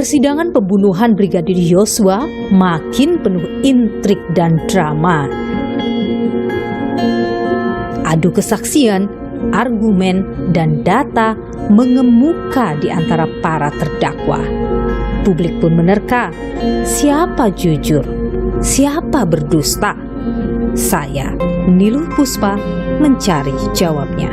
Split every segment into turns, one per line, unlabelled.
Persidangan pembunuhan Brigadir Yosua makin penuh intrik dan drama. Adu kesaksian, argumen, dan data mengemuka di antara para terdakwa. Publik pun menerka, siapa jujur, siapa berdusta. Saya, Niluh Puspa, mencari jawabnya.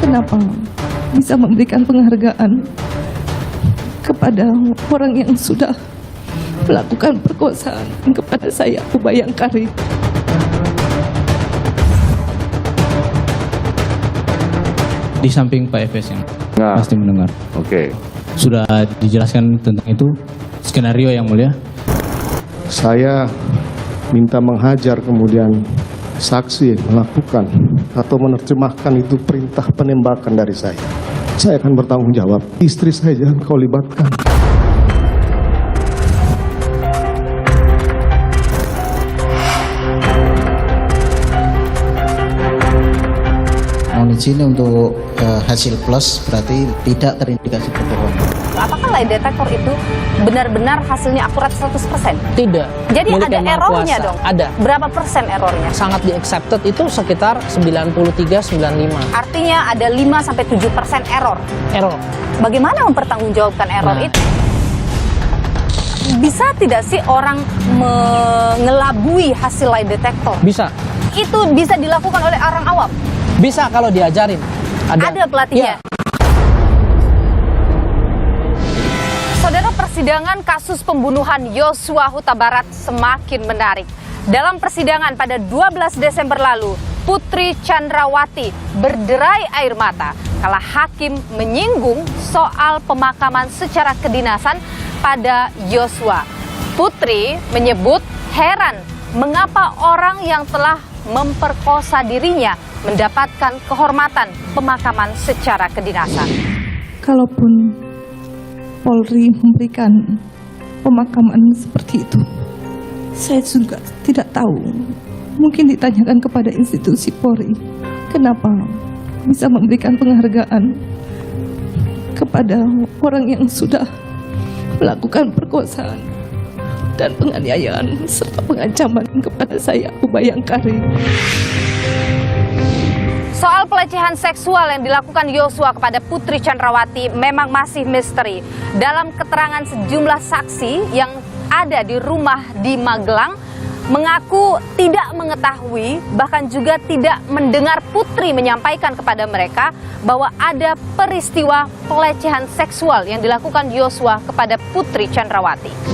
Kenapa bisa memberikan penghargaan kepada orang yang sudah melakukan perkosaan kepada saya, Abu Bayangkari?
Di samping Pak Efes yang pasti mendengar.
Oke.
Sudah dijelaskan tentang itu skenario yang mulia.
Saya minta menghajar, kemudian saksi melakukan atau menerjemahkan itu perintah penembakan dari saya. Saya akan bertanggung jawab. Istri saya jangan kau libatkan.
Mohon izin untuk hasil plus berarti tidak terindikasi berbohong.
Apakah lie detector itu benar-benar hasilnya akurat 100%?
Tidak.
Jadi
Milik
ada
Yang Maha
errornya
Kuasa.
dong?
Ada.
Berapa persen errornya?
Sangat di-accepted itu sekitar 93-95.
Artinya ada 5-7% error.
Error.
Bagaimana mempertanggungjawabkan error itu? Bisa tidak sih orang mengelabui hasil lie detector?
Bisa.
Itu bisa dilakukan oleh orang awam?
Bisa kalau diajarin.
Ada pelatihnya?
Ya.
Saudara, persidangan kasus pembunuhan Yosua Huta Barat semakin menarik. Dalam persidangan pada 12 Desember lalu, Putri Chandrawati berderai air mata kala hakim menyinggung soal pemakaman secara kedinasan pada Yosua. Putri menyebut heran mengapa orang yang telah memperkosa dirinya mendapatkan kehormatan pemakaman secara kedinasan.
Kalaupun Polri memberikan pemakaman seperti itu, saya juga tidak tahu. Mungkin ditanyakan kepada institusi Polri, kenapa bisa memberikan penghargaan kepada orang yang sudah melakukan perkosaan dan penganiayaan serta pengancaman kepada saya, Abu Bayangkari.
Soal pelecehan seksual yang dilakukan Yosua kepada Putri Chandrawati memang masih misteri. Dalam keterangan sejumlah saksi yang ada di rumah di Magelang, mengaku tidak mengetahui, bahkan juga tidak mendengar Putri menyampaikan kepada mereka bahwa ada peristiwa pelecehan seksual yang dilakukan Yosua kepada Putri Chandrawati.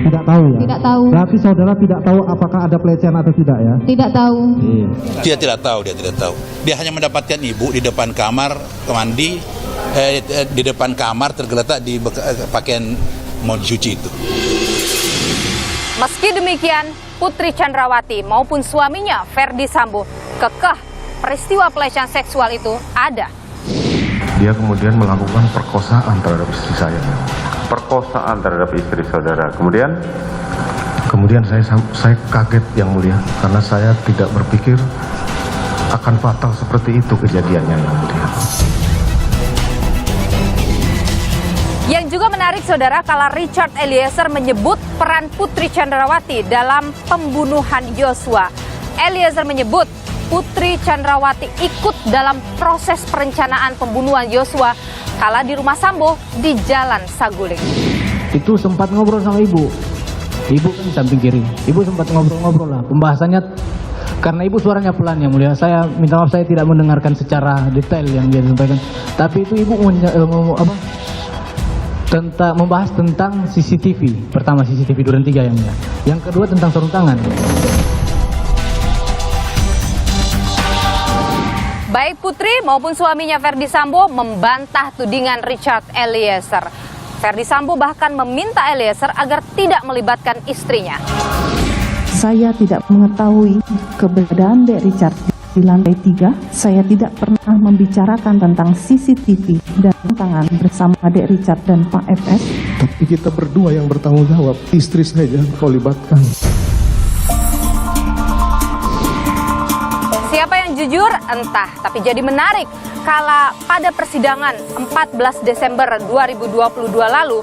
Tidak tahu ya?
Tidak tahu.
Berarti saudara tidak tahu apakah ada pelecehan atau tidak ya?
Tidak tahu.
Dia tidak tahu, dia tidak tahu. Dia hanya mendapatkan ibu di depan kamar mandi, di depan kamar tergeletak di pakaian mau dicuci itu.
Meski demikian, Putri Chandrawati maupun suaminya Ferdi Sambo kekeh peristiwa pelecehan seksual itu ada.
Dia kemudian melakukan perkosaan terhadap istri saya.
Perkosaan terhadap istri saudara.
Kemudian saya kaget yang mulia, karena saya tidak berpikir akan fatal seperti itu kejadiannya yang mulia.
Yang juga menarik saudara, kala Richard Eliezer menyebut peran Putri Chandrawati dalam pembunuhan Yosua. Eliezer menyebut Putri Chandrawati ikut dalam proses perencanaan pembunuhan Yosua kala di rumah Sambo di Jalan Saguling.
Itu sempat ngobrol sama ibu. Ibu kan di samping kiri. Ibu sempat ngobrol-ngobrol lah. Pembahasannya karena ibu suaranya pelan yang mulia. Saya minta maaf, saya tidak mendengarkan secara detail yang dia sampaikan. Tapi itu ibu membahas tentang CCTV. Pertama CCTV Duren 3 yang mulia. Yang kedua tentang sarung tangan.
Baik Putri maupun suaminya Ferdi Sambo membantah tudingan Richard Eliezer. Ferdi Sambo bahkan meminta Eliezer agar tidak melibatkan istrinya.
Saya tidak mengetahui keberadaan Dek Richard di lantai 3. Saya tidak pernah membicarakan tentang CCTV dan tangan bersama Dek Richard dan Pak FS.
Tapi kita berdua yang bertanggung jawab. Istri saya jangan kau libatkan.
Siapa yang jujur? Entah, tapi jadi menarik kala pada persidangan 14 Desember 2022 lalu,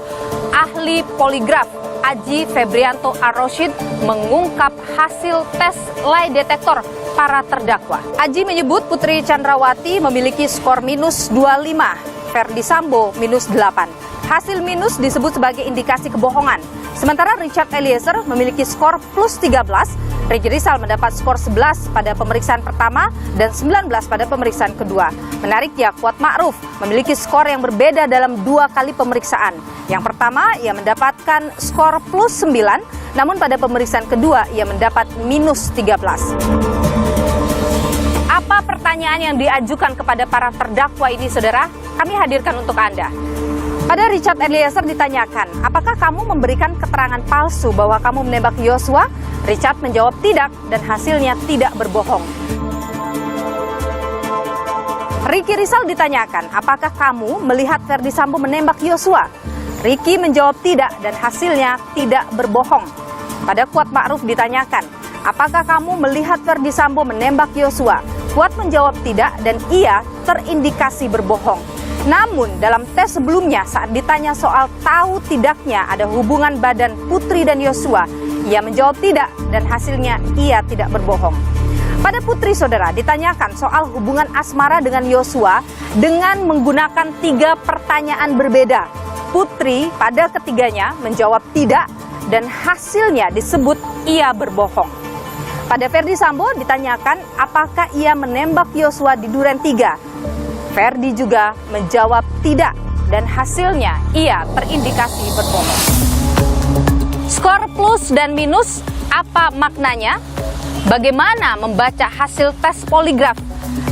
ahli poligraf Aji Febrianto Ar-Rosyid mengungkap hasil tes lie detektor para terdakwa. Aji menyebut Putri Chandrawati memiliki skor minus 25, Ferdi Sambo minus 8. Hasil minus disebut sebagai indikasi kebohongan. Sementara Richard Eliezer memiliki skor plus 13, Riki Rizal mendapat skor 11 pada pemeriksaan pertama dan 19 pada pemeriksaan kedua. Menariknya, Kuat Ma'ruf memiliki skor yang berbeda dalam 2 kali pemeriksaan. Yang pertama, ia mendapatkan skor plus 9, namun pada pemeriksaan kedua, ia mendapat minus 13. Apa pertanyaan yang diajukan kepada para terdakwa ini, saudara? Kami hadirkan untuk Anda. Pada Richard Eliezer ditanyakan, apakah kamu memberikan keterangan palsu bahwa kamu menembak Yosua? Richard menjawab tidak dan hasilnya tidak berbohong. Riki Rizal ditanyakan, apakah kamu melihat Ferdi Sambo menembak Yosua? Riki menjawab tidak dan hasilnya tidak berbohong. Pada Kuat Ma'ruf ditanyakan, apakah kamu melihat Ferdi Sambo menembak Yosua? Kuat menjawab tidak dan ia terindikasi berbohong. Namun dalam tes sebelumnya saat ditanya soal tahu tidaknya ada hubungan badan Putri dan Yosua, ia menjawab tidak dan hasilnya ia tidak berbohong. Pada Putri, saudara, ditanyakan soal hubungan asmara dengan Yosua dengan menggunakan 3 pertanyaan berbeda. Putri pada ketiganya menjawab tidak dan hasilnya disebut ia berbohong. Pada Ferdi Sambo ditanyakan apakah ia menembak Yosua di Duren 3. Ferdi juga menjawab tidak dan hasilnya ia terindikasi berbohong. Skor plus dan minus, apa maknanya? Bagaimana membaca hasil tes poligraf?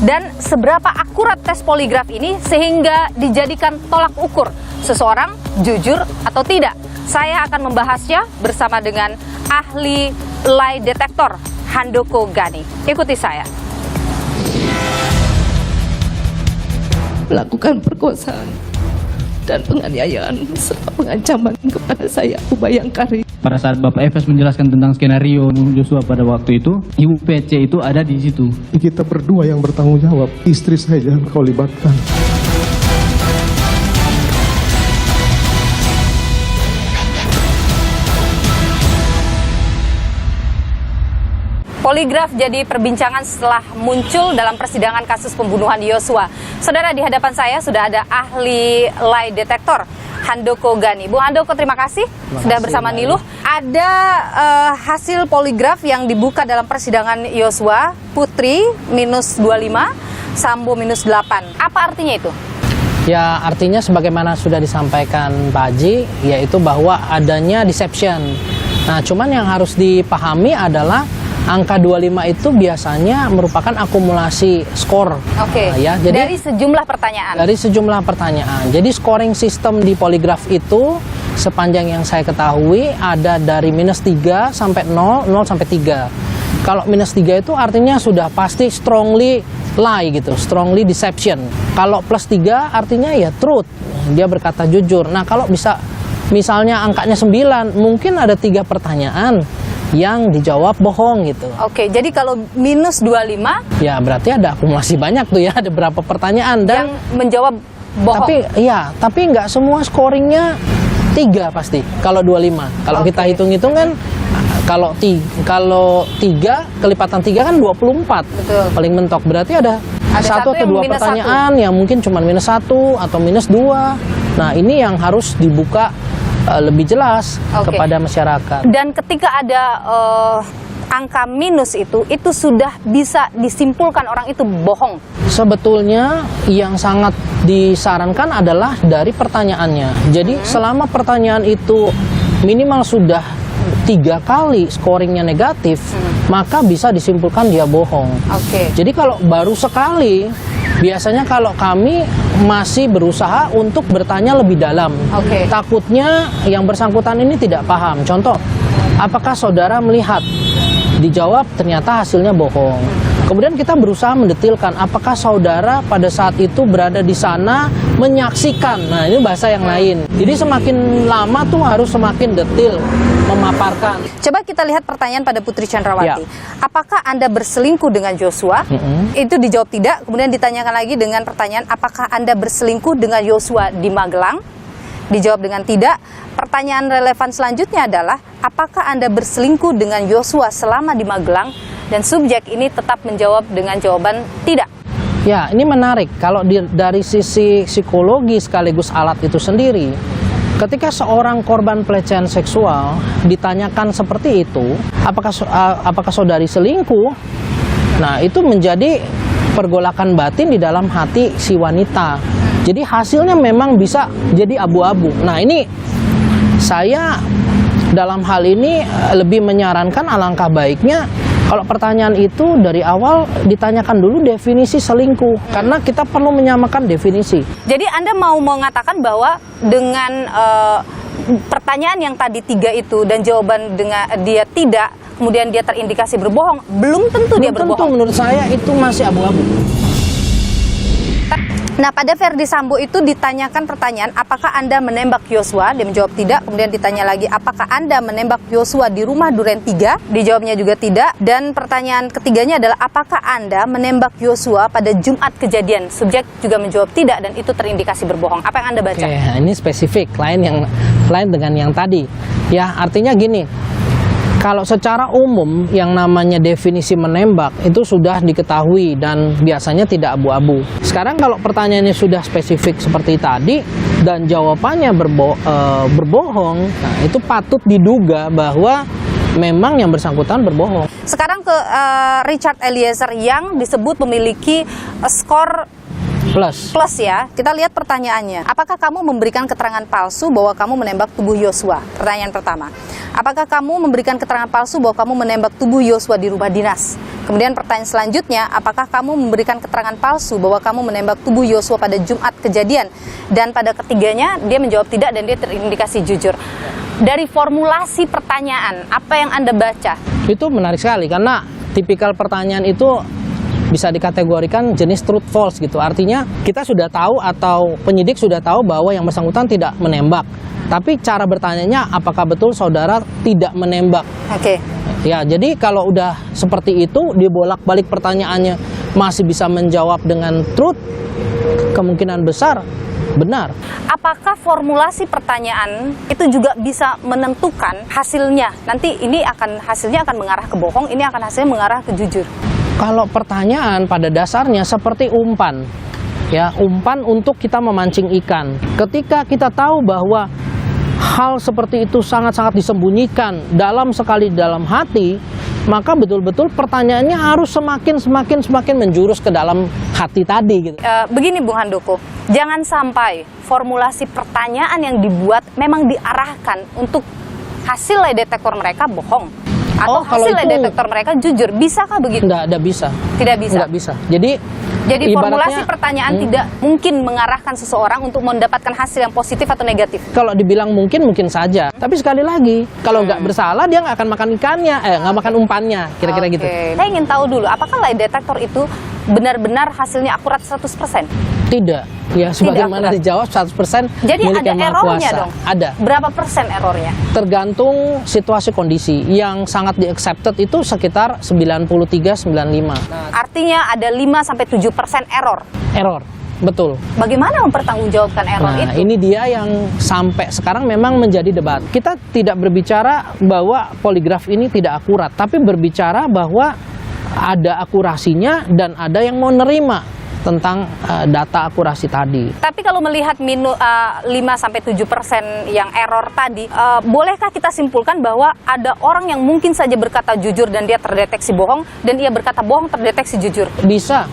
Dan seberapa akurat tes poligraf ini sehingga dijadikan tolak ukur seseorang jujur atau tidak? Saya akan membahasnya bersama dengan ahli lie detektor Handoko Gani. Ikuti saya.
Melakukan perkosaan dan penganiayaan serta pengancaman kepada saya, Ubay Angkari.
Pada saat Bapak Efes menjelaskan tentang skenario Joshua pada waktu itu, Ibu PC itu ada di situ.
Kita berdua yang bertanggung jawab. Istri saya jangan kau libatkan.
Poligraf jadi perbincangan setelah muncul dalam persidangan kasus pembunuhan Yosua. Saudara, di hadapan saya sudah ada ahli lie detektor Handoko Gani. Bu Handoko, terima kasih sudah bersama Niluh. Ada hasil poligraf yang dibuka dalam persidangan Yosua, Putri minus 25, Sambo minus 8. Apa artinya itu?
Ya, artinya sebagaimana sudah disampaikan Pak Haji, yaitu bahwa adanya deception. Nah, cuman yang harus dipahami adalah angka 25 itu biasanya merupakan akumulasi skor.
Oke.
Ya, jadi
dari sejumlah pertanyaan.
Dari sejumlah pertanyaan. Jadi scoring system di poligraf itu sepanjang yang saya ketahui ada dari minus 3 sampai 0, 0 sampai 3. Kalau minus 3 itu artinya sudah pasti strongly lie gitu, strongly deception. Kalau plus 3 artinya ya truth, dia berkata jujur. Nah, kalau bisa misalnya angkanya 9, mungkin ada 3 pertanyaan yang dijawab bohong gitu.
Oke, jadi kalau minus 25,
ya berarti ada akumulasi banyak tuh ya, ada berapa pertanyaan dan
yang menjawab bohong.
Tapi nggak semua scoringnya 3 pasti. Kalau 25, kalau kita hitung-hitung kan, kalau 3 kelipatan 3 kan 24.
Betul.
Paling mentok berarti ada 1 atau 2 pertanyaan yang mungkin cuma minus 1 atau minus 2. Nah, ini yang harus dibuka lebih jelas kepada masyarakat.
Dan ketika ada angka minus itu sudah bisa disimpulkan orang itu bohong.
Sebetulnya yang sangat disarankan adalah dari pertanyaannya. Jadi selama pertanyaan itu minimal sudah 3 kali scoringnya negatif, maka bisa disimpulkan dia bohong. Jadi kalau baru sekali, biasanya kalau kami masih berusaha untuk bertanya lebih dalam. Takutnya yang bersangkutan ini tidak paham. Contoh, apakah saudara melihat? Dijawab ternyata hasilnya bohong. Kemudian kita berusaha mendetilkan apakah saudara pada saat itu berada di sana menyaksikan. Nah, ini bahasa yang lain. Jadi semakin lama tuh harus semakin detil memaparkan.
Coba kita lihat pertanyaan pada Putri Chandrawati.
Ya.
Apakah Anda berselingkuh dengan Joshua? Itu dijawab tidak. Kemudian ditanyakan lagi dengan pertanyaan, apakah Anda berselingkuh dengan Joshua di Magelang? Dijawab dengan tidak. Pertanyaan relevan selanjutnya adalah, apakah Anda berselingkuh dengan Joshua selama di Magelang? Dan subjek ini tetap menjawab dengan jawaban tidak.
Ya, ini menarik. Kalau dari sisi psikologi sekaligus alat itu sendiri, ketika seorang korban pelecehan seksual ditanyakan seperti itu, apakah saudari selingkuh? Nah, itu menjadi pergolakan batin di dalam hati si wanita. Jadi hasilnya memang bisa jadi abu-abu. Nah, ini saya dalam hal ini lebih menyarankan alangkah baiknya kalau pertanyaan itu dari awal ditanyakan dulu definisi selingkuh, karena kita perlu menyamakan definisi.
Jadi Anda mau mengatakan bahwa dengan pertanyaan yang tadi 3 itu dan jawaban dengan dia tidak, kemudian dia terindikasi berbohong, belum tentu dia berbohong.
Tentu menurut saya itu masih abu-abu.
Nah, pada Verdi Sambo itu ditanyakan pertanyaan, apakah Anda menembak Joshua? Dia menjawab tidak. Kemudian ditanya lagi, apakah Anda menembak Joshua di rumah Duren 3? Dijawabnya juga tidak. Dan pertanyaan ketiganya adalah, apakah Anda menembak Joshua pada Jumat kejadian? Subjek juga menjawab tidak dan itu terindikasi berbohong. Apa yang Anda baca?
Oke, ini spesifik, lain dengan yang tadi. Ya, artinya gini. Kalau secara umum yang namanya definisi menembak itu sudah diketahui dan biasanya tidak abu-abu. Sekarang kalau pertanyaannya sudah spesifik seperti tadi dan jawabannya berbohong, nah itu patut diduga bahwa memang yang bersangkutan berbohong.
Sekarang ke Richard Eliezer yang disebut memiliki skor plus ya. Kita lihat pertanyaannya. Apakah kamu memberikan keterangan palsu bahwa kamu menembak tubuh Joshua? Pertanyaan pertama. Apakah kamu memberikan keterangan palsu bahwa kamu menembak tubuh Joshua di rumah dinas? Kemudian pertanyaan selanjutnya, apakah kamu memberikan keterangan palsu bahwa kamu menembak tubuh Joshua pada Jumat kejadian? Dan pada ketiganya dia menjawab tidak dan dia terindikasi jujur. Dari formulasi pertanyaan, apa yang Anda baca?
Itu menarik sekali karena tipikal pertanyaan itu bisa dikategorikan jenis truth false gitu. Artinya kita sudah tahu atau penyidik sudah tahu bahwa yang bersangkutan tidak menembak. Tapi cara bertanyanya apakah betul saudara tidak menembak?
Oke.
Ya, jadi kalau udah seperti itu dibolak-balik pertanyaannya masih bisa menjawab dengan truth, kemungkinan besar benar.
Apakah formulasi pertanyaan itu juga bisa menentukan hasilnya? Nanti ini hasilnya akan mengarah ke bohong, ini akan hasilnya mengarah ke jujur.
Kalau pertanyaan pada dasarnya seperti umpan, ya umpan untuk kita memancing ikan. Ketika kita tahu bahwa hal seperti itu sangat-sangat disembunyikan dalam sekali dalam hati, maka betul-betul pertanyaannya harus semakin menjurus ke dalam hati tadi. Gitu.
Begini Bung Handoko, jangan sampai formulasi pertanyaan yang dibuat memang diarahkan untuk hasil lie detektor mereka bohong. Atau hasil lie detektor mereka jujur. Bisakah begitu?
Tidak bisa.
Tidak bisa?
Tidak bisa. Jadi
formulasi pertanyaan tidak mungkin mengarahkan seseorang untuk mendapatkan hasil yang positif atau negatif?
Kalau dibilang mungkin saja. Tapi sekali lagi, kalau nggak bersalah dia nggak akan makan ikannya, nggak makan umpannya, kira-kira gitu.
Saya ingin tahu dulu, apakah lie detektor itu benar-benar hasilnya akurat 100%?
Tidak. Ya, sebagaimana dijawab 100%.
Jadi ada errornya dong?
Ada.
Berapa persen errornya?
Tergantung situasi kondisi. Yang sangat di-accepted itu sekitar 93-95.
Artinya ada 5-7% error?
Error, betul.
Bagaimana mempertanggungjawabkan error itu?
Nah, ini dia yang sampai sekarang memang menjadi debat. Kita tidak berbicara bahwa poligraf ini tidak akurat, tapi berbicara bahwa ada akurasinya dan ada yang mau nerima tentang data akurasi tadi.
Tapi kalau melihat 5-7% yang error tadi, bolehkah kita simpulkan bahwa ada orang yang mungkin saja berkata jujur dan dia terdeteksi bohong, dan ia berkata bohong terdeteksi jujur?
Bisa.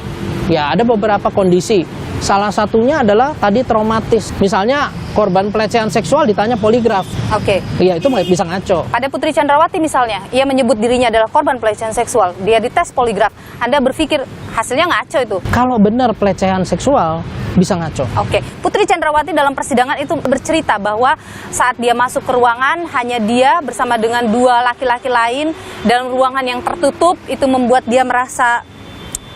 Ya, ada beberapa kondisi. Salah satunya adalah tadi traumatis. Misalnya korban pelecehan seksual ditanya poligraf.
Oke.
Iya, itu bisa ngaco.
Pada Putri Chandrawati misalnya, ia menyebut dirinya adalah korban pelecehan seksual. Dia dites poligraf. Anda berpikir hasilnya ngaco itu?
Kalau benar pelecehan seksual, bisa ngaco.
Oke. Putri Chandrawati dalam persidangan itu bercerita bahwa saat dia masuk ke ruangan, hanya dia bersama dengan 2 laki-laki lain dalam ruangan yang tertutup, itu membuat dia merasa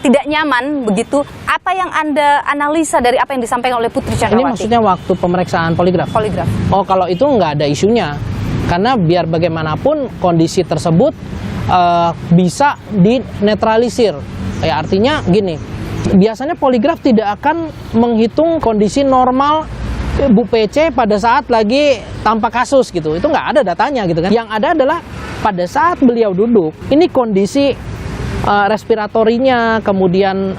tidak nyaman begitu. Apa yang Anda analisa dari apa yang disampaikan oleh Putri
Ini
Chandrawati?
maksudnya waktu pemeriksaan poligraf?
Poligraf.
Oh, kalau itu nggak ada isunya. Karena biar bagaimanapun kondisi tersebut bisa dinetralisir. Ya, artinya gini, biasanya poligraf tidak akan menghitung kondisi normal Bu PC pada saat lagi tanpa kasus gitu. Itu nggak ada datanya gitu kan. Yang ada adalah pada saat beliau duduk, ini kondisi respiratorinya, kemudian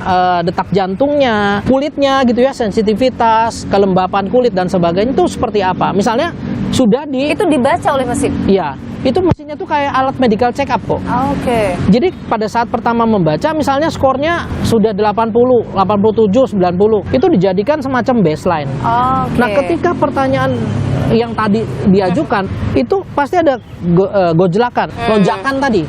detak jantungnya, kulitnya gitu ya, sensitivitas, kelembapan kulit dan sebagainya itu seperti apa. Misalnya sudah
Itu dibaca oleh mesin?
Iya, itu mesinnya tuh kayak alat medical check up kok.
Oke.
Jadi pada saat pertama membaca, misalnya skornya sudah 80, 87, 90, itu dijadikan semacam baseline.
Oke.
Nah, ketika pertanyaan yang tadi diajukan, itu pasti ada gojlakan, lonjakan tadi.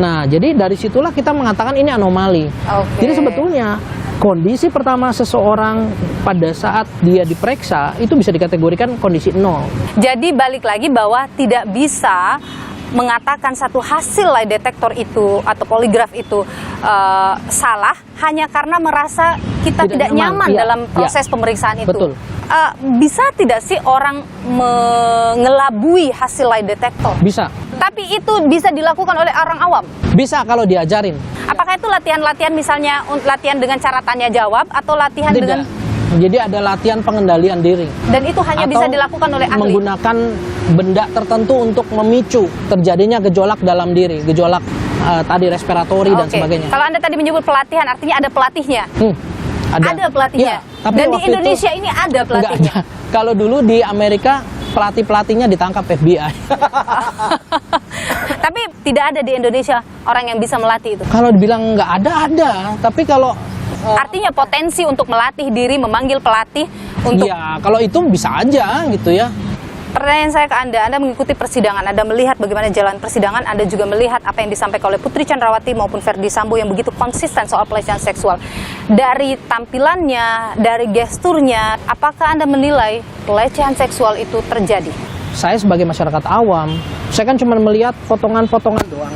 Nah, jadi dari situlah kita mengatakan ini anomali.
Oke.
Jadi sebetulnya kondisi pertama seseorang pada saat dia diperiksa itu bisa dikategorikan kondisi 0.
Jadi balik lagi bahwa tidak bisa mengatakan satu hasil lie detector itu atau poligraf itu salah hanya karena merasa kita tidak nyaman
iya,
dalam proses pemeriksaan itu.
Betul.
Bisa tidak sih orang mengelabui hasil lie detector?
Bisa.
Tapi itu bisa dilakukan oleh orang awam?
Bisa kalau diajarin.
Apakah itu latihan-latihan misalnya latihan dengan cara tanya jawab atau latihan
Tidak.
dengan...
Jadi ada latihan pengendalian diri.
Dan itu hanya bisa dilakukan oleh ahli?
Menggunakan benda tertentu untuk memicu terjadinya gejolak dalam diri, gejolak tadi respiratori dan
Oke.
sebagainya.
Kalau Anda tadi menyebut pelatihan, artinya ada pelatihnya? Ada pelatihnya?
Ya, tapi
dan di
waktu
Indonesia
itu
ini ada pelatihnya?
Enggak ada. Kalau dulu di Amerika pelatih-pelatihnya ditangkap FBI.
Tapi tidak ada di Indonesia orang yang bisa melatih itu?
Kalau dibilang nggak ada. Tapi kalau
artinya potensi untuk melatih diri, memanggil pelatih untuk...
Ya, kalau itu bisa aja gitu ya.
Pertanyaan saya ke Anda mengikuti persidangan, Anda melihat bagaimana jalan persidangan, Anda juga melihat apa yang disampaikan oleh Putri Chandrawati maupun Verdi Sambo yang begitu konsisten soal pelecehan seksual. Dari tampilannya, dari gesturnya, apakah Anda menilai pelecehan seksual itu terjadi?
Saya sebagai masyarakat awam, saya kan cuma melihat potongan-potongan doang,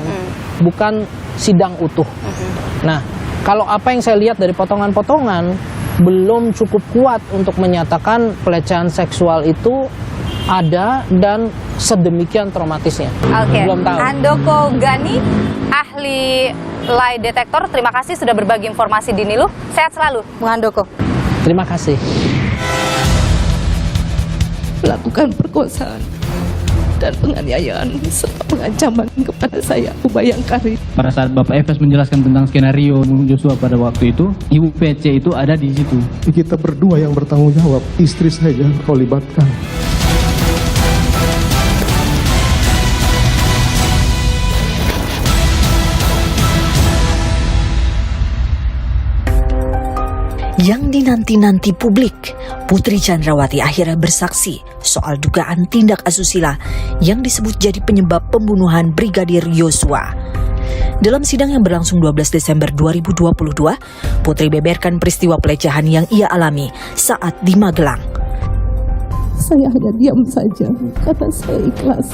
bukan sidang utuh. Nah, kalau apa yang saya lihat dari potongan-potongan belum cukup kuat untuk menyatakan pelecehan seksual itu ada dan sedemikian traumatisnya.
Oke.
Belum tahu.
Handoko Gani, ahli lie detector, terima kasih sudah berbagi informasi di Nilu. Sehat selalu, Bung Handoko.
Terima kasih.
Melakukan perkosaan dan penganiayaan serta pengancaman kepada saya, Ubayangkari.
Pada saat Bapak Efes menjelaskan tentang skenario Joshua pada waktu itu, Ibu PC itu ada di situ.
Kita berdua yang bertanggung jawab, istri saya jangan kau libatkan.
Yang dinanti-nanti publik, Putri Chandrawati akhirnya bersaksi soal dugaan tindak asusila yang disebut jadi penyebab pembunuhan Brigadir Yosua. Dalam sidang yang berlangsung 12 Desember 2022, Putri beberkan peristiwa pelecehan yang ia alami saat di Magelang.
Saya hanya diam saja karena saya ikhlas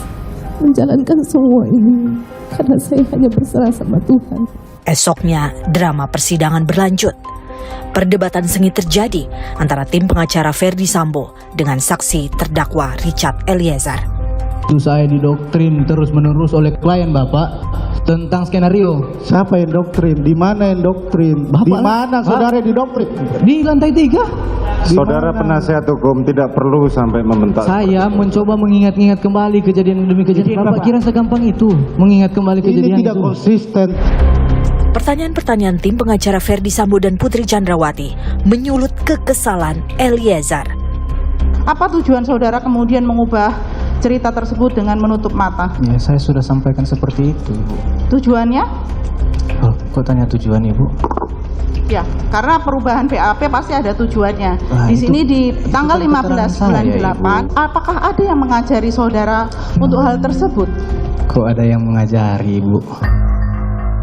menjalankan semua ini karena saya hanya berserah sama Tuhan.
Esoknya, drama persidangan berlanjut. Perdebatan sengit terjadi antara tim pengacara Verdi Sambo dengan saksi terdakwa Richard Eliezer.
Itu saya didoktrin terus-menerus oleh klien Bapak tentang skenario.
Siapa yang doktrin? Di mana yang doktrin? Di mana saudara didoktrin?
Di lantai 3.
Saudara penasihat hukum tidak perlu sampai membentak.
Saya mencoba mengingat-ingat kembali kejadian demi kejadian. Bapak kira segampang itu mengingat kembali kejadian
Ini tidak konsisten.
Pertanyaan-pertanyaan tim pengacara Verdi Sambo dan Putri Chandrawati menyulut kekesalan Eliezer.
Apa tujuan saudara kemudian mengubah cerita tersebut dengan menutup mata?
Ya, saya sudah sampaikan seperti itu, Ibu.
Tujuannya?
Oh, kok tanya tujuan, Ibu?
Ya, karena perubahan BAP pasti ada tujuannya.
Nah,
di sini di tanggal
kan
15
keterangan
bulan
saya,
8, apakah ada yang mengajari saudara untuk hal tersebut?
Kok ada yang mengajari, Ibu?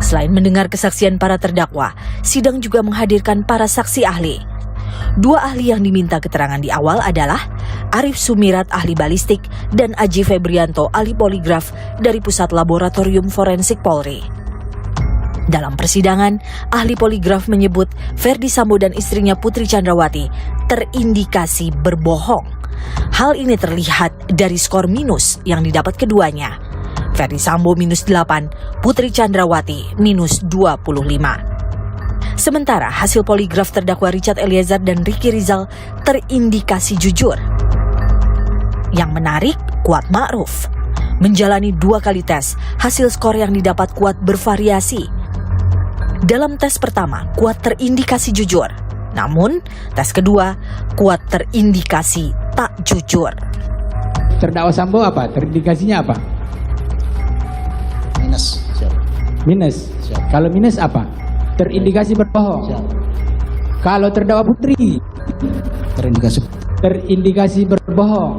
Selain mendengar kesaksian para terdakwa, sidang juga menghadirkan para saksi ahli. Dua ahli yang diminta keterangan di awal adalah Arif Sumirat, ahli balistik, dan Aji Febrianto, ahli poligraf dari Pusat Laboratorium Forensik Polri. Dalam persidangan, ahli poligraf menyebut Ferdi Sambo dan istrinya Putri Chandrawati terindikasi berbohong. Hal ini terlihat dari skor minus yang didapat keduanya. Ferdi Sambo minus 8, Putri Chandrawati minus 25. Sementara hasil poligraf terdakwa Richard Eliezer dan Ricky Rizal terindikasi jujur. Yang menarik, Kuat Ma'ruf menjalani 2 kali tes, hasil skor yang didapat Kuat bervariasi. Dalam tes pertama, Kuat terindikasi jujur. Namun, tes kedua, Kuat terindikasi tak jujur.
Terdakwa Sambo apa? Terindikasinya apa?
Minus. Siap.
Minus.
Siap.
Kalau minus apa? Terindikasi berbohong.
Siap.
Kalau terdakwa Putri, terindikasi berbohong.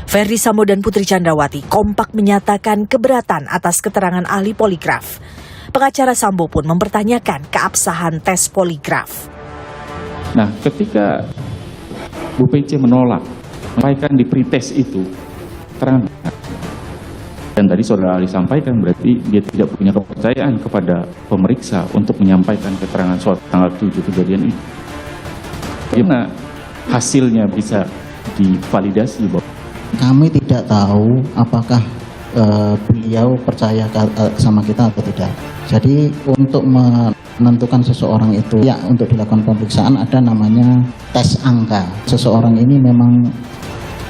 Ferdi Sambo dan Putri Chandrawati kompak menyatakan keberatan atas keterangan ahli poligraf. Pengacara Sambo pun mempertanyakan keabsahan tes poligraf.
Nah, ketika Bu PC menolak, menyampaikan di pretest itu, terang. Dan tadi saudara ahli sampaikan berarti dia tidak punya kepercayaan kepada pemeriksa untuk menyampaikan keterangan soal tanggal 7 kejadian itu. Bagaimana hasilnya bisa divalidasi, Bapak?
Kami tidak tahu apakah beliau percaya sama kita atau tidak. Jadi untuk menentukan seseorang itu ya untuk dilakukan pemeriksaan ada namanya tes angka. Seseorang ini memang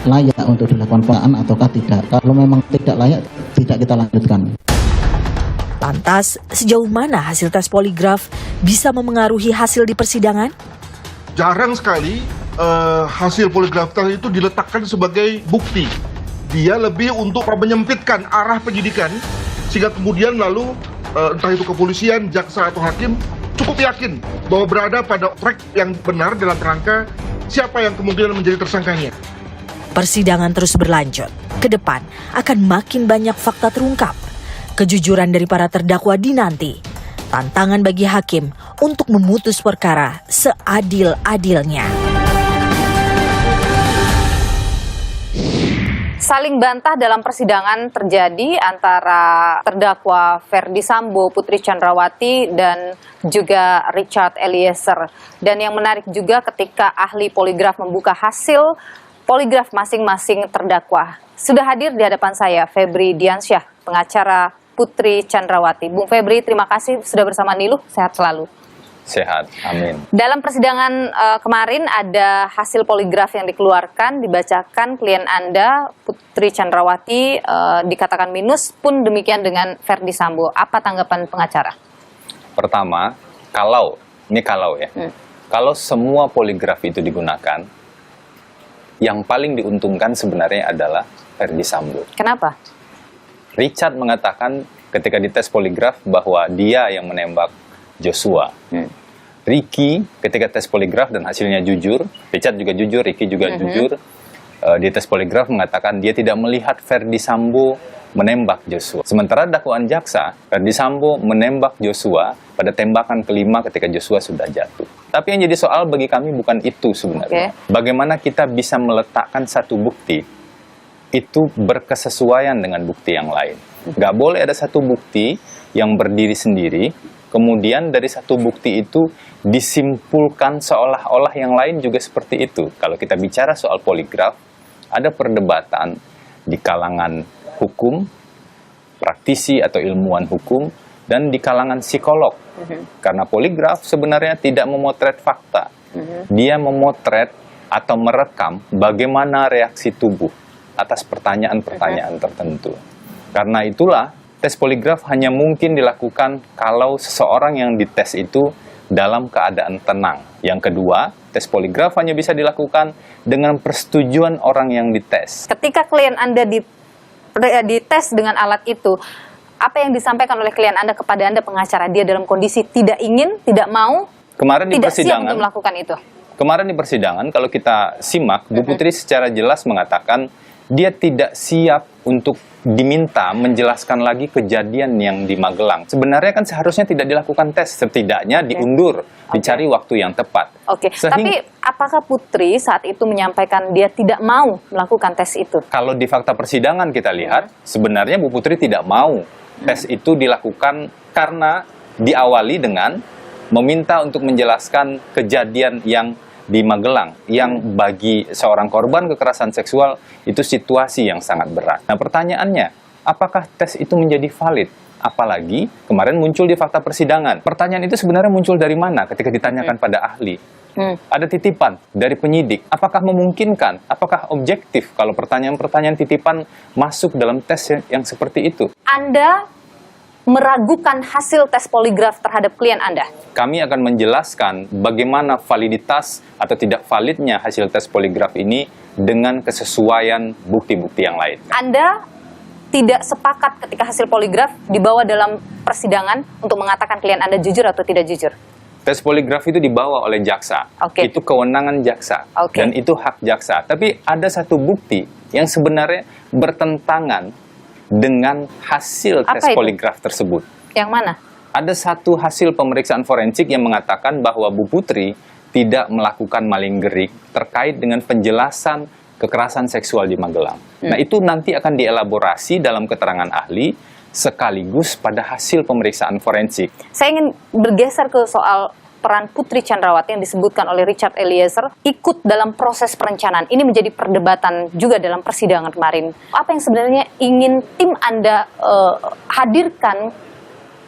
layak untuk dilakukan pemeriksaan ataukah tidak. Kalau memang tidak layak, tidak kita lanjutkan.
Lantas, sejauh mana hasil tes poligraf bisa memengaruhi hasil di persidangan?
Jarang sekali hasil poligraf itu diletakkan sebagai bukti. Dia lebih untuk menyempitkan arah penyidikan sehingga kemudian lalu entah itu kepolisian, jaksa atau hakim cukup yakin bahwa berada pada track yang benar dalam rangka siapa yang kemudian menjadi tersangkanya.
Persidangan terus berlanjut. Ke depan akan makin banyak fakta terungkap. Kejujuran dari para terdakwa dinanti. Tantangan bagi hakim untuk memutus perkara seadil-adilnya.
Saling bantah dalam persidangan terjadi antara terdakwa Ferdi Sambo, Putri Chandrawati, dan juga Richard Eliezer. Dan yang menarik juga ketika ahli poligraf membuka hasil poligraf masing-masing terdakwa. Sudah hadir di hadapan saya Febri Diansyah, pengacara Putri Chandrawati. Bung Febri, terima kasih sudah bersama Niluh, sehat selalu.
Sehat, amin.
Dalam persidangan kemarin ada hasil poligraf yang dikeluarkan, dibacakan klien Anda, Putri Chandrawati, dikatakan minus, pun demikian dengan Ferdi Sambo. Apa tanggapan pengacara?
Pertama, kalau semua poligraf itu digunakan, yang paling diuntungkan sebenarnya adalah Ferdi Sambo.
Kenapa?
Richard mengatakan ketika dites poligraf bahwa dia yang menembak Joshua. Ricky ketika tes poligraf dan hasilnya jujur, Richard juga jujur, Ricky juga jujur, di tes poligraf mengatakan dia tidak melihat Ferdi Sambo menembak Joshua. Sementara dakwaan jaksa, Ferdi Sambo menembak Joshua pada tembakan kelima ketika Joshua sudah jatuh. Tapi yang jadi soal bagi kami bukan itu sebenarnya. Bagaimana kita bisa meletakkan satu bukti itu berkesesuaian dengan bukti yang lain. Nggak boleh ada satu bukti yang berdiri sendiri, kemudian dari satu bukti itu disimpulkan seolah-olah yang lain juga seperti itu. Kalau kita bicara soal poligraf, ada perdebatan di kalangan hukum, praktisi atau ilmuwan hukum, dan di kalangan psikolog. Karena poligraf sebenarnya tidak memotret fakta. Dia memotret atau merekam bagaimana reaksi tubuh atas pertanyaan-pertanyaan tertentu. Karena itulah, tes poligraf hanya mungkin dilakukan kalau seseorang yang dites itu dalam keadaan tenang. Yang kedua, tes poligraf hanya bisa dilakukan dengan persetujuan orang yang dites.
Ketika klien Anda dites dengan alat itu, apa yang disampaikan oleh klien Anda kepada Anda pengacara? Dia dalam kondisi tidak ingin, tidak mau, tidak siap untuk melakukan itu.
Kemarin di persidangan, kalau kita simak, Bu Putri secara jelas mengatakan dia tidak siap untuk diminta menjelaskan lagi kejadian yang di Magelang. Sebenarnya kan seharusnya tidak dilakukan tes, setidaknya diundur, dicari waktu yang tepat.
Tapi apakah Putri saat itu menyampaikan dia tidak mau melakukan tes itu?
Kalau di fakta persidangan kita lihat, sebenarnya Bu Putri tidak mau tes itu dilakukan karena diawali dengan meminta untuk menjelaskan kejadian yang di Magelang, yang bagi seorang korban kekerasan seksual itu situasi yang sangat berat. Nah, pertanyaannya, apakah tes itu menjadi valid? Apalagi kemarin muncul di fakta persidangan. Pertanyaan itu sebenarnya muncul dari mana ketika ditanyakan pada ahli? Ada titipan dari penyidik. Apakah memungkinkan? Apakah objektif kalau pertanyaan-pertanyaan titipan masuk dalam tes yang seperti itu?
Anda meragukan hasil tes poligraf terhadap klien Anda?
Kami akan menjelaskan bagaimana validitas atau tidak validnya hasil tes poligraf ini dengan kesesuaian bukti-bukti yang lain.
Anda tidak sepakat ketika hasil poligraf dibawa dalam persidangan untuk mengatakan klien Anda jujur atau tidak jujur?
Tes poligraf itu dibawa oleh jaksa. Itu kewenangan jaksa. Dan itu hak jaksa. Tapi ada satu bukti yang sebenarnya bertentangan dengan hasil tes poligraf tersebut.
Yang mana?
Ada satu hasil pemeriksaan forensik yang mengatakan bahwa Bu Putri tidak melakukan maling gerik terkait dengan penjelasan kekerasan seksual di Magelang. Nah, itu nanti akan dielaborasi dalam keterangan ahli sekaligus pada hasil pemeriksaan forensik.
Saya ingin bergeser ke soal peran Putri Chandrawati yang disebutkan oleh Richard Eliezer ikut dalam proses perencanaan. Ini menjadi perdebatan juga dalam persidangan kemarin. Apa yang sebenarnya ingin tim Anda hadirkan,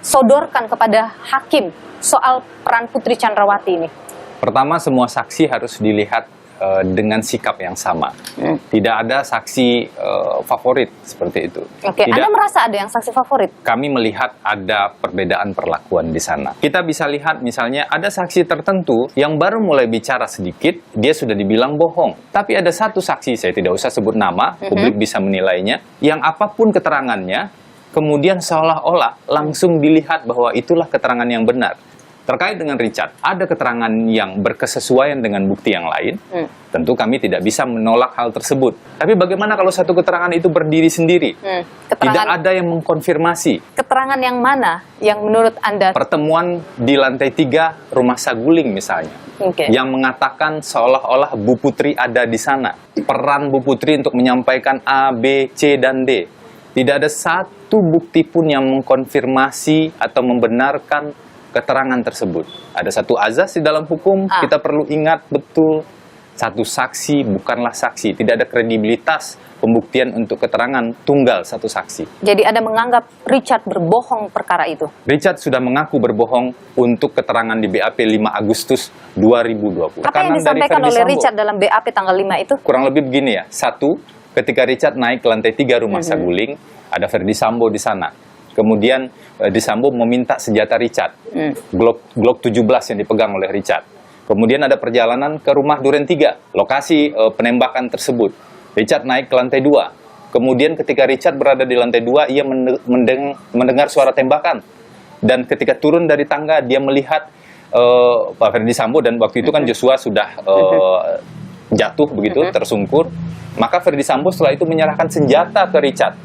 sodorkan kepada hakim soal peran Putri Chandrawati ini?
Pertama, semua saksi harus dilihat dengan sikap yang sama. Tidak ada saksi favorit seperti itu.
Oke, Anda merasa ada yang saksi favorit?
Kami melihat ada perbedaan perlakuan di sana. Kita bisa lihat misalnya ada saksi tertentu yang baru mulai bicara sedikit, dia sudah dibilang bohong. Tapi ada satu saksi, saya tidak usah sebut nama, publik bisa menilainya, yang apapun keterangannya, kemudian seolah-olah langsung dilihat bahwa itulah keterangan yang benar. Terkait dengan Richard, ada keterangan yang berkesesuaian dengan bukti yang lain. Tentu kami tidak bisa menolak hal tersebut. Tapi bagaimana kalau satu keterangan itu berdiri sendiri? Tidak ada yang mengkonfirmasi.
Keterangan yang mana yang menurut Anda?
Pertemuan di lantai 3 rumah Saguling misalnya. Yang mengatakan seolah-olah Bu Putri ada di sana. Peran Bu Putri untuk menyampaikan A, B, C, dan D. Tidak ada satu bukti pun yang mengkonfirmasi atau membenarkan keterangan tersebut. Ada satu azas di dalam hukum, kita perlu ingat betul, satu saksi bukanlah saksi. Tidak ada kredibilitas pembuktian untuk keterangan tunggal satu saksi.
Jadi Anda menganggap Richard berbohong perkara itu?
Richard sudah mengaku berbohong untuk keterangan di BAP 5 Agustus 2020.
Apa yang disampaikan oleh Richard dalam BAP tanggal 5 itu?
Kurang lebih begini ya. Satu, ketika Richard naik ke lantai 3 rumah Saguling, ada Ferdi Sambo di sana. Kemudian Ferdi Sambo meminta senjata Richard, Glock 17 yang dipegang oleh Richard. Kemudian ada perjalanan ke rumah Duren 3, lokasi penembakan tersebut. Richard naik ke lantai 2. Kemudian ketika Richard berada di lantai 2, ia mendengar suara tembakan. Dan ketika turun dari tangga, dia melihat Pak Ferdi Sambo, dan waktu itu kan Joshua sudah jatuh begitu, tersungkur. Maka Ferdi Sambo setelah itu menyerahkan senjata ke Richard.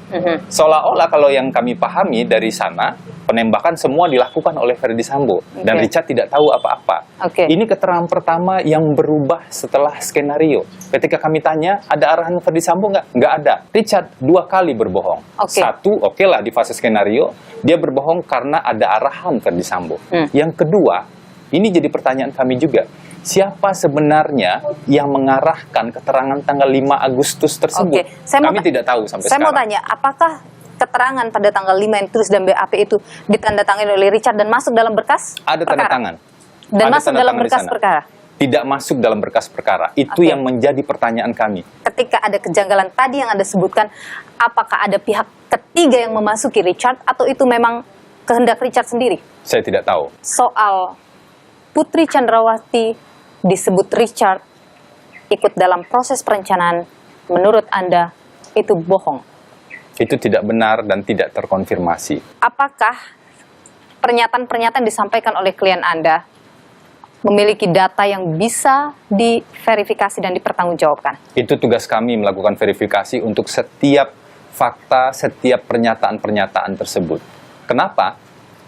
Seolah-olah kalau yang kami pahami dari sana, penembakan semua dilakukan oleh Ferdi Sambo. Dan Richard tidak tahu apa-apa. Ini keterangan pertama yang berubah setelah skenario. Ketika kami tanya, ada arahan Ferdi Sambo nggak? Nggak ada. Richard 2 kali berbohong. Satu, lah di fase skenario, dia berbohong karena ada arahan Ferdi Sambo. Yang kedua, ini jadi pertanyaan kami juga. Siapa sebenarnya yang mengarahkan keterangan tanggal 5 Agustus tersebut? Kami tidak tahu sampai sekarang.
Saya mau tanya, apakah keterangan pada tanggal 5 yang ditulis dalam BAP itu ditandatangani oleh Richard dan masuk dalam berkas
Ada tanda tangan.
Dan masuk dalam berkas perkara?
Tidak masuk dalam berkas perkara. Itu yang menjadi pertanyaan kami.
Ketika ada kejanggalan tadi yang Anda sebutkan, apakah ada pihak ketiga yang memasuki Richard atau itu memang kehendak Richard sendiri?
Saya tidak tahu.
Soal Putri Chandrawati disebut Richard ikut dalam proses perencanaan, menurut Anda itu bohong?
Itu tidak benar dan tidak terkonfirmasi.
Apakah pernyataan-pernyataan disampaikan oleh klien Anda memiliki data yang bisa diverifikasi dan dipertanggungjawabkan?
Itu tugas kami melakukan verifikasi untuk setiap fakta, setiap pernyataan-pernyataan tersebut. Kenapa?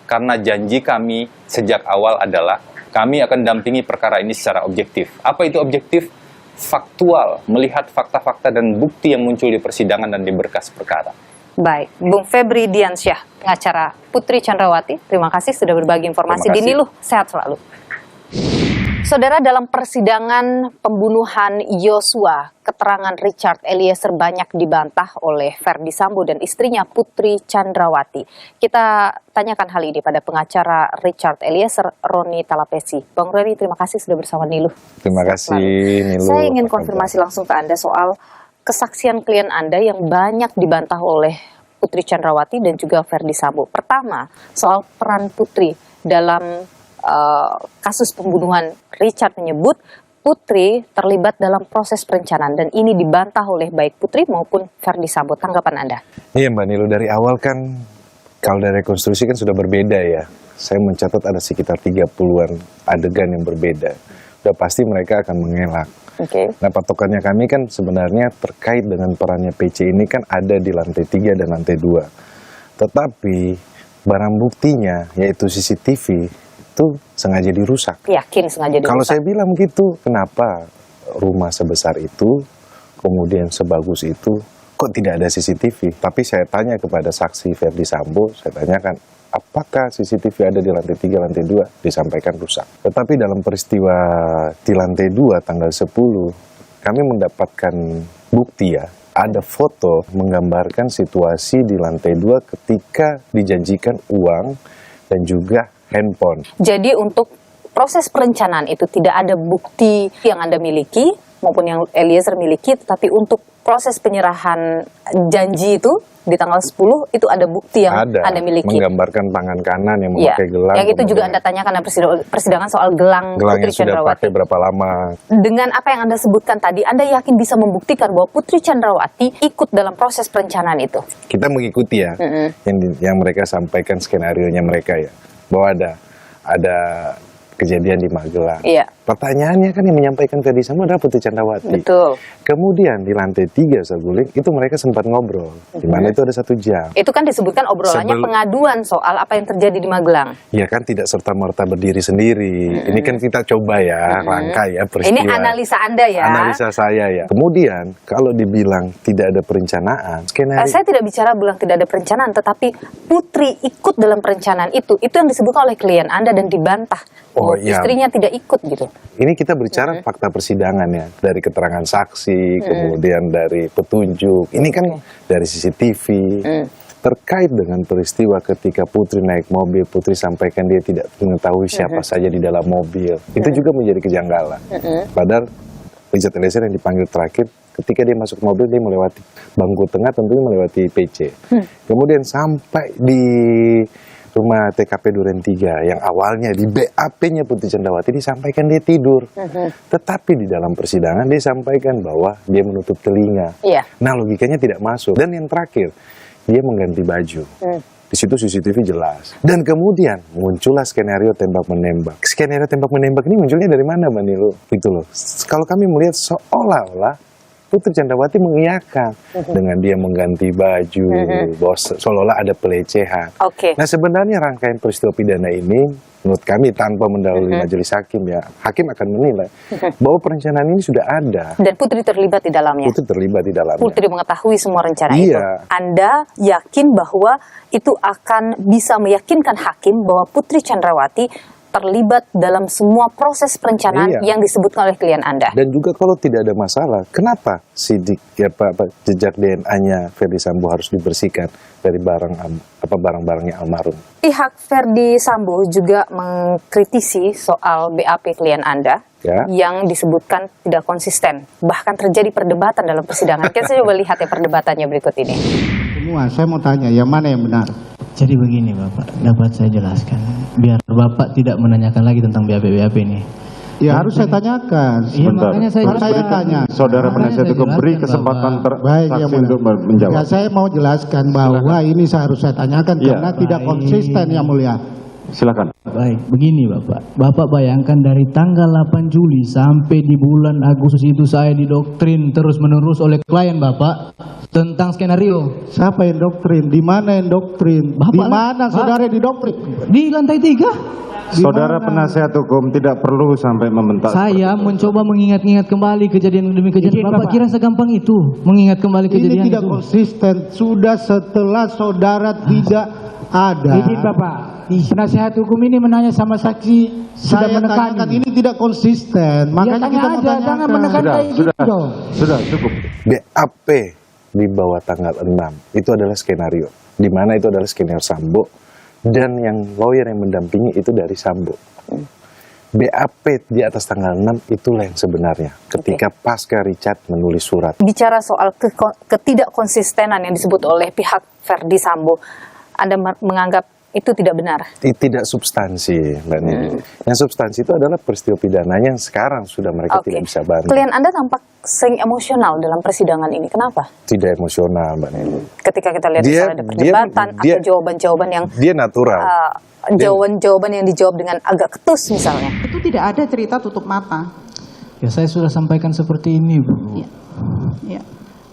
Karena janji kami sejak awal adalah kami akan dampingi perkara ini secara objektif. Apa itu objektif? Faktual, melihat fakta-fakta dan bukti yang muncul di persidangan dan di berkas perkara.
Baik, Bung Febri Diansyah, pengacara Putri Chandrawati, terima kasih sudah berbagi informasi di Niluh. Sehat selalu. Saudara, dalam persidangan pembunuhan Yosua, keterangan Richard Eliezer banyak dibantah oleh Verdi Sambo dan istrinya Putri Chandrawati. Kita tanyakan hal ini pada pengacara Richard Eliezer, Roni Talapesi. Bang Roni, terima kasih sudah bersama Niluh.
Terima kasih, Niluh.
Saya ingin konfirmasi langsung ke Anda soal kesaksian klien Anda yang banyak dibantah oleh Putri Chandrawati dan juga Verdi Sambo. Pertama, soal peran Putri dalam kasus pembunuhan. Richard menyebut Putri terlibat dalam proses perencanaan dan ini dibantah oleh baik Putri maupun Verdi Sambo. Tanggapan Anda?
Iya Mbak Niluh, dari awal kan kalau dari rekonstruksi kan sudah berbeda ya. Saya mencatat ada sekitar 30-an adegan yang berbeda. Udah pasti mereka akan mengelak. Nah patokannya kami kan sebenarnya terkait dengan perannya PC ini kan ada di lantai 3 dan lantai 2. Tetapi barang buktinya yaitu CCTV itu sengaja dirusak.
Yakin sengaja dirusak?
Kalau saya bilang begitu, kenapa rumah sebesar itu, kemudian sebagus itu, kok tidak ada CCTV? Tapi saya tanya kepada saksi Verdi Sambo, saya tanyakan, apakah CCTV ada di lantai 3, lantai 2? Disampaikan rusak. Tetapi dalam peristiwa di lantai 2, tanggal 10, kami mendapatkan bukti ya, ada foto menggambarkan situasi di lantai 2 ketika dijanjikan uang dan juga handphone.
Jadi untuk proses perencanaan itu tidak ada bukti yang Anda miliki maupun yang Eliezer miliki, tetapi untuk proses penyerahan janji itu di tanggal 10 itu ada bukti yang Anda miliki.
Menggambarkan tangan kanan yang memakai gelang.
Yang itu juga Anda tanyakan dalam persidangan soal gelang Putri
sudah
Chandrawati.
Pakai berapa lama?
Dengan apa yang Anda sebutkan tadi, Anda yakin bisa membuktikan bahwa Putri Chandrawati ikut dalam proses perencanaan itu?
Kita mengikuti ya, yang mereka sampaikan skenario-nya mereka ya. Bahwa ada kejadian di Magelang.
Iya.
Pertanyaannya kan yang menyampaikan Verdi Sambo adalah Putri Chandrawati.
Betul.
Kemudian di lantai 3 Saguling itu mereka sempat ngobrol. Di mana itu ada 1 jam.
Itu kan disebutkan obrolannya pengaduan soal apa yang terjadi di Magelang.
Ya kan tidak serta-merta berdiri sendiri. Ini kan kita coba ya, rangkai ya peristiwa.
Ini analisa Anda ya.
Analisa saya ya. Kemudian kalau dibilang tidak ada perencanaan, skenario.
Saya tidak bicara bilang tidak ada perencanaan, tetapi Putri ikut dalam perencanaan itu yang disebutkan oleh klien Anda dan dibantah.
Oh, iya.
Istrinya tidak ikut gitu.
Ini kita berbicara fakta persidangan ya, dari keterangan saksi, kemudian dari petunjuk. Ini kan dari CCTV. Terkait dengan peristiwa ketika Putri naik mobil, Putri sampaikan dia tidak mengetahui siapa saja di dalam mobil. Itu juga menjadi kejanggalan. Padahal Richard Eliezer yang dipanggil terakhir, ketika dia masuk mobil, dia melewati bangku tengah, tentunya melewati PC. Kemudian sampai di rumah TKP Duren 3 yang awalnya di BAP-nya Putri Chandrawati disampaikan dia tidur. Tetapi di dalam persidangan dia sampaikan bahwa dia menutup telinga. Nah logikanya tidak masuk. Dan yang terakhir, dia mengganti baju. Di situ CCTV jelas. Dan kemudian muncullah skenario tembak-menembak. Skenario tembak-menembak ini munculnya dari mana, Mbak Niluh? Gitu loh. Kalau kami melihat seolah-olah Putri Chandrawati mengiyakan dengan dia mengganti baju, bahwa seolah-olah ada pelecehan. Nah sebenarnya rangkaian peristiwa pidana ini, menurut kami tanpa mendahului majelis hakim ya, hakim akan menilai bahwa perencanaan ini sudah ada.
Dan Putri terlibat di dalamnya.
Putri terlibat di dalamnya.
Putri mengetahui semua rencana itu. Anda yakin bahwa itu akan bisa meyakinkan hakim bahwa Putri Chandrawati terlibat dalam semua proses perencanaan yang disebutkan oleh klien Anda.
Dan juga kalau tidak ada masalah, kenapa sidik ya Pak jejak DNA-nya Verdi Sambo harus dibersihkan dari barang-barangnya almarhum?
Pihak Verdi Sambo juga mengkritisi soal BAP klien Anda yang disebutkan tidak konsisten. Bahkan terjadi perdebatan dalam persidangan. Kita coba lihat ya perdebatannya berikut ini.
Semua, saya mau tanya, yang mana yang benar?
Jadi begini Bapak, dapat saya jelaskan. Biar Bapak tidak menanyakan lagi tentang BAP ini.
Ya harus saya tanyakan.
Iya makanya saya
tanya.
Saudara penasihat hukum beri kesempatan saksi untuk menjawab.
Ya saya mau jelaskan bahwa ini harus saya tanyakan karena tidak konsisten yang mulia.
Silakan.
Baik, begini Bapak. Bapak bayangkan dari tanggal 8 Juli sampai di bulan Agustus itu saya didoktrin terus-menerus oleh klien Bapak tentang skenario.
Siapa yang doktrin? Di mana yang doktrin?
Bapak
Di mana saudara didoktrin?
Di lantai 3.
Saudara penasihat hukum tidak perlu sampai membentak.
Saya mencoba mengingat-ingat kembali kejadian demi kejadian. Bapak kira segampang itu mengingat kembali kejadian
Ini tidak
itu?
konsisten. Sudah setelah saudara tidak ada.
Izin Bapak, penasihat hukum ini menanya sama saksi sudah
Saya
menekan.
tanyakan ini tidak konsisten. Makanya kita mau
jangan
tanyakan.
menekan kayak gitu dong.
Sudah cukup.
BAP di bawah tanggal 6 itu adalah skenario, di mana itu adalah skenario Sambo, dan yang lawyer yang mendampingi itu dari Sambo. BAP di atas tanggal 6 itulah yang sebenarnya ketika pasca Richard menulis surat.
Bicara soal ketidakkonsistenan yang disebut oleh pihak Verdi Sambo, Anda menganggap itu tidak benar?
Tidak substansi, Mbak Nilu. Yang substansi itu adalah peristiwa pidananya yang sekarang sudah mereka tidak bisa bantu.
Klien Anda tampak sering emosional dalam persidangan ini. Kenapa?
Tidak emosional, Mbak Nilu.
Ketika kita lihat misalnya ada perdebatan atau jawaban-jawaban yang
dia natural.
Jawaban-jawaban yang dijawab dengan agak ketus misalnya.
Itu tidak ada cerita tutup mata.
Ya saya sudah sampaikan seperti ini Bu.
Ya.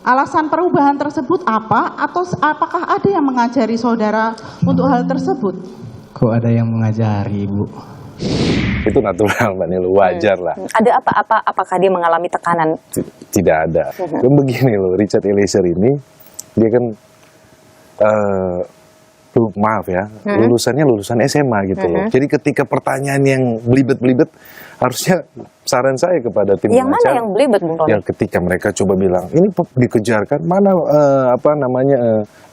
Alasan perubahan tersebut apa? Atau apakah ada yang mengajari saudara untuk hal tersebut?
Kok ada yang mengajari Bu?
Itu natural, Mbak Nilu, wajar lah.
Ada apakah dia mengalami tekanan?
Tidak ada. Dan begini loh, Richard Eliezer ini dia kan maaf ya, lulusannya lulusan SMA gitu loh. Jadi ketika pertanyaan yang belibet-belibet, harusnya saran saya kepada tim
yang mana
pengacara,
yang belibet, Bung Roni?
yang ketika mereka coba bilang ini dikejarkan, mana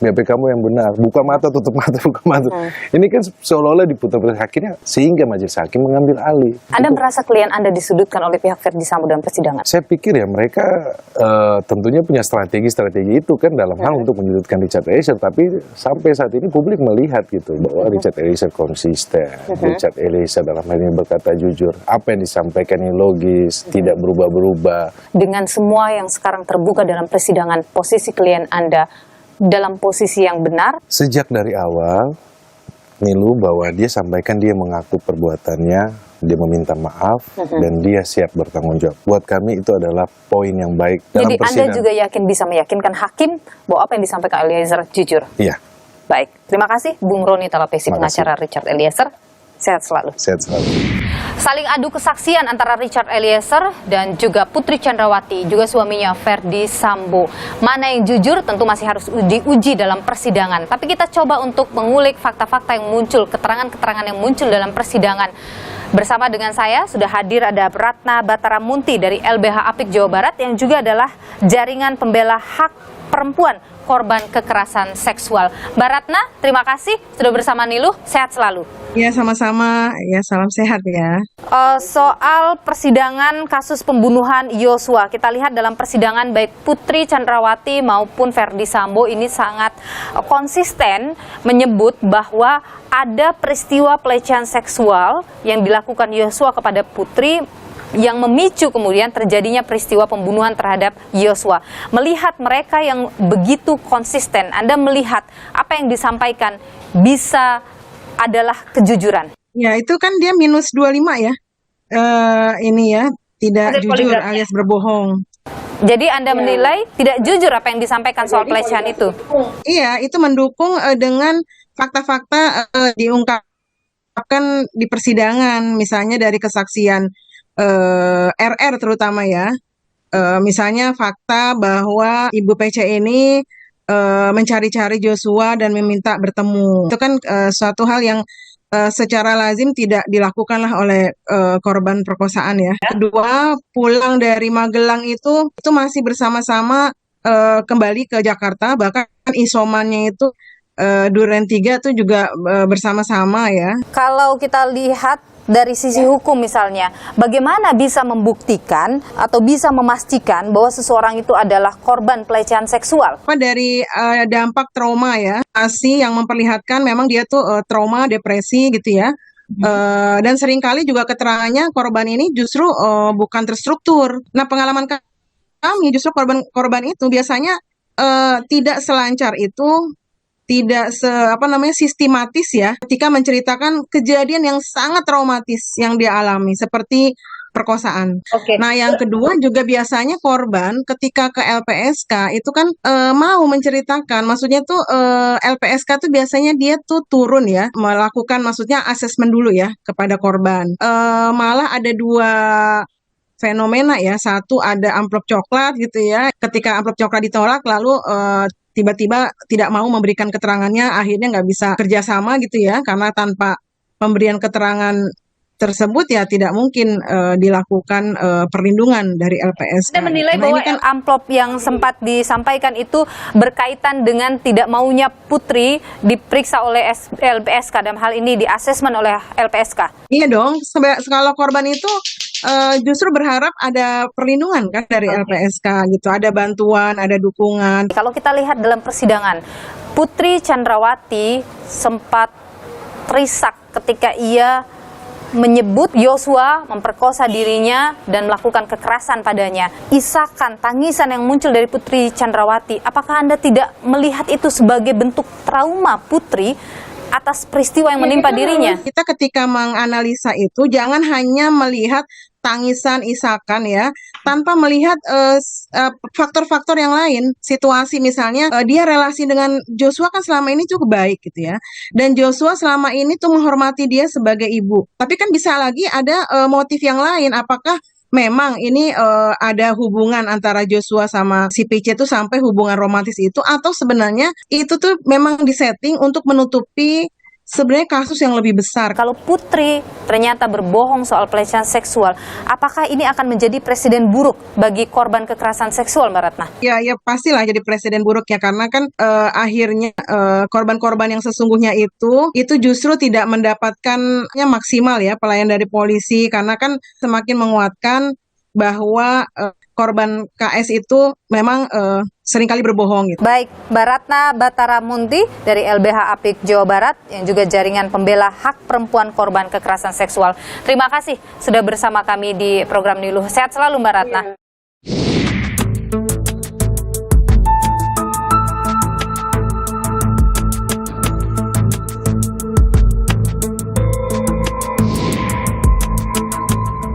BAP kamu yang benar, buka mata tutup mata buka mata. Ini kan seolah-olah diputar akhirnya sehingga majelis hakim mengambil alih.
Anda merasa klien Anda disudutkan oleh pihak Verdi Sambo dalam persidangan?
Saya pikir ya mereka tentunya punya strategi itu kan dalam hal untuk menyudutkan Richard Eliezer, tapi sampai saat ini publik melihat gitu bahwa Richard Eliezer konsisten, Richard Eliezer dalam hal ini berkata jujur, apa yang disampaikan ini logis, tidak berubah-berubah.
Dengan semua yang sekarang terbuka dalam persidangan, posisi klien Anda dalam posisi yang benar?
Sejak dari awal, Nilu, bahwa dia sampaikan dia mengaku perbuatannya, dia meminta maaf, dan dia siap bertanggung jawab. Buat kami itu adalah poin yang baik dalam
Jadi
persidangan.
Anda juga yakin bisa meyakinkan hakim bahwa apa yang disampaikan Eliezer jujur?
Iya.
Baik, terima kasih Bung Roni Talapesi, pengacara Richard Eliezer. Sehat selalu.
Sehat selalu.
Saling adu kesaksian antara Richard Eliezer dan juga Putri Chandrawati, juga suaminya Verdi Sambo. Mana yang jujur tentu masih harus diuji dalam persidangan. Tapi kita coba untuk mengulik fakta-fakta yang muncul, keterangan-keterangan yang muncul dalam persidangan. Bersama dengan saya sudah hadir ada Ratna Bataramunti dari LBH Apik Jawa Barat yang juga adalah jaringan pembela hak perempuan korban kekerasan seksual. Mbak Ratna, terima kasih sudah bersama Niluh. Sehat selalu.
Ya, sama-sama. Ya, salam sehat ya.
Soal persidangan kasus pembunuhan Yosua, kita lihat dalam persidangan baik Putri Chandrawati maupun Verdi Sambo ini sangat konsisten menyebut bahwa ada peristiwa pelecehan seksual yang dilakukan Yosua kepada Putri yang memicu kemudian terjadinya peristiwa pembunuhan terhadap Yosua. Melihat mereka yang begitu konsisten, Anda melihat apa yang disampaikan bisa adalah kejujuran?
Ya, itu kan dia minus 25 ya. Ini ya, tidak jujur alias berbohong.
Jadi Anda menilai tidak jujur apa yang disampaikan soal pelecehan itu?
Iya, itu mendukung dengan fakta-fakta diungkapkan di persidangan, misalnya dari kesaksian RR terutama ya, misalnya fakta bahwa Ibu PC ini mencari-cari Joshua dan meminta bertemu. Itu kan suatu hal yang secara lazim tidak dilakukanlah oleh korban perkosaan ya. Kedua, pulang dari Magelang itu masih bersama-sama kembali ke Jakarta, bahkan isomannya itu Duren 3 itu juga bersama-sama ya.
Kalau kita lihat dari sisi hukum misalnya, bagaimana bisa membuktikan atau bisa memastikan bahwa seseorang itu adalah korban pelecehan seksual?
Dari dampak trauma ya, yang memperlihatkan memang dia tuh trauma, depresi gitu ya. Dan seringkali juga keterangannya korban ini justru bukan terstruktur. Nah, pengalaman kami justru korban itu biasanya tidak selancar itu sistematis ya ketika menceritakan kejadian yang sangat traumatis yang dia alami seperti perkosaan. Nah, yang kedua juga biasanya korban ketika ke LPSK itu kan mau menceritakan, maksudnya tuh LPSK tuh biasanya dia tuh turun ya, melakukan maksudnya asesmen dulu ya kepada korban. Malah ada dua fenomena ya, satu ada amplop coklat gitu ya, ketika amplop coklat ditolak lalu tiba-tiba tidak mau memberikan keterangannya, akhirnya nggak bisa kerjasama gitu ya, karena tanpa pemberian keterangan tersebut ya tidak mungkin dilakukan perlindungan dari LPSK.
Anda menilai bahwa amplop yang sempat disampaikan itu berkaitan dengan tidak maunya Putri diperiksa oleh LPSK, dalam hal ini di asesmen oleh LPSK?
Iya dong, kalau korban itu justru berharap ada perlindungan kan dari LPSK gitu, ada bantuan, ada dukungan.
Kalau kita lihat dalam persidangan, Putri Chandrawati sempat terisak ketika ia menyebut Yosua memperkosa dirinya dan melakukan kekerasan padanya. Isakan, tangisan yang muncul dari Putri Chandrawati, apakah Anda tidak melihat itu sebagai bentuk trauma Putri atas peristiwa yang menimpa dirinya?
Kita ketika menganalisa itu jangan hanya melihat tangisan, isakan ya, tanpa melihat faktor-faktor yang lain. Situasi misalnya dia relasi dengan Joshua kan selama ini cukup baik gitu ya, dan Joshua selama ini tuh menghormati dia sebagai ibu. Tapi kan bisa lagi ada motif yang lain. Apakah memang ini ada hubungan antara Joshua sama si PC itu sampai hubungan romantis itu, atau sebenarnya itu tuh memang disetting untuk menutupi sebenarnya kasus yang lebih besar.
Kalau Putri ternyata berbohong soal pelecehan seksual, apakah ini akan menjadi presiden buruk bagi korban kekerasan seksual, Mbak Ratna?
Ya pastilah jadi presiden buruk ya, karena kan akhirnya korban-korban yang sesungguhnya itu justru tidak mendapatkannya maksimal ya pelayanan dari polisi, karena kan semakin menguatkan bahwa korban KS itu memang seringkali berbohong gitu.
Baik, Mbak Ratna Bataramunti dari LBH Apik Jawa Barat yang juga jaringan pembela hak perempuan korban kekerasan seksual. Terima kasih sudah bersama kami di program Niluh. Sehat selalu Mbak Ratna.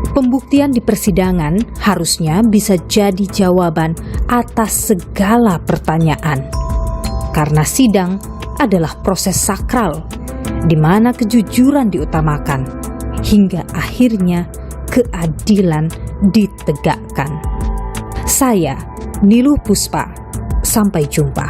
Pembuktian di persidangan harusnya bisa jadi jawaban atas segala pertanyaan. Karena sidang adalah proses sakral, di mana kejujuran diutamakan, hingga akhirnya keadilan ditegakkan. Saya, Niluh Puspa, sampai jumpa.